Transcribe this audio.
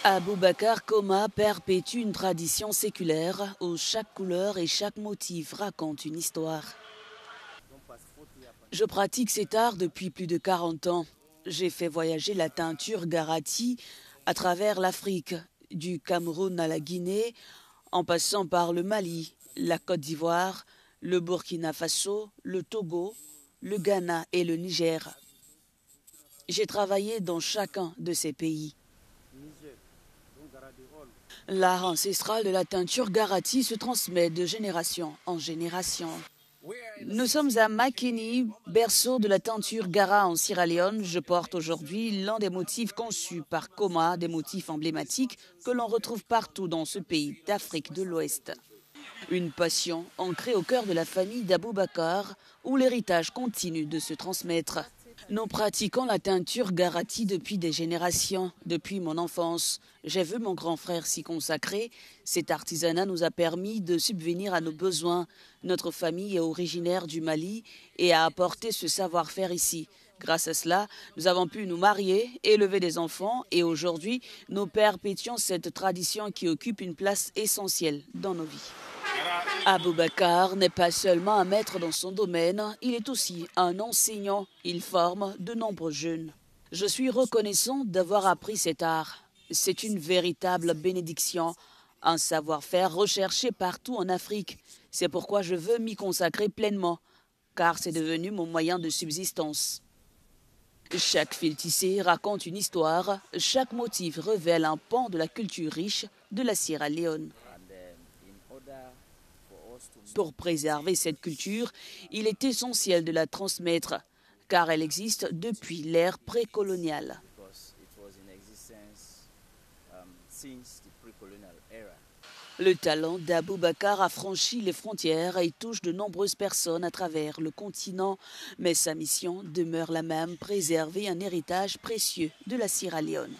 Aboubacar Koma perpétue une tradition séculaire où chaque couleur et chaque motif raconte une histoire. Je pratique cet art depuis plus de 40 ans. J'ai fait voyager la teinture Garati à travers l'Afrique, du Cameroun à la Guinée, en passant par le Mali, la Côte d'Ivoire, le Burkina Faso, le Togo, le Ghana et le Niger. J'ai travaillé dans chacun de ces pays. L'art ancestral de la teinture Garati se transmet de génération en génération. Nous sommes à Makeni, berceau de la teinture Gara en Sierra Leone. Je porte aujourd'hui l'un des motifs conçus par Koma, des motifs emblématiques que l'on retrouve partout dans ce pays d'Afrique de l'Ouest. Une passion ancrée au cœur de la famille d'Aboubacar, où l'héritage continue de se transmettre. Nous pratiquons la teinture Garati depuis des générations, depuis mon enfance. J'ai vu mon grand frère s'y consacrer. Cet artisanat nous a permis de subvenir à nos besoins. Notre famille est originaire du Mali et a apporté ce savoir-faire ici. Grâce à cela, nous avons pu nous marier, élever des enfants et aujourd'hui, nous perpétuons cette tradition qui occupe une place essentielle dans nos vies. Aboubacar n'est pas seulement un maître dans son domaine, il est aussi un enseignant. Il forme de nombreux jeunes. Je suis reconnaissant d'avoir appris cet art. C'est une véritable bénédiction, un savoir-faire recherché partout en Afrique. C'est pourquoi je veux m'y consacrer pleinement, car c'est devenu mon moyen de subsistance. Chaque fil tissé raconte une histoire, chaque motif révèle un pan de la culture riche de la Sierra Leone. Pour préserver cette culture, il est essentiel de la transmettre, car elle existe depuis l'ère précoloniale. Le talent d'Aboubacar a franchi les frontières et touche de nombreuses personnes à travers le continent, mais sa mission demeure la même, préserver un héritage précieux de la Sierra Leone.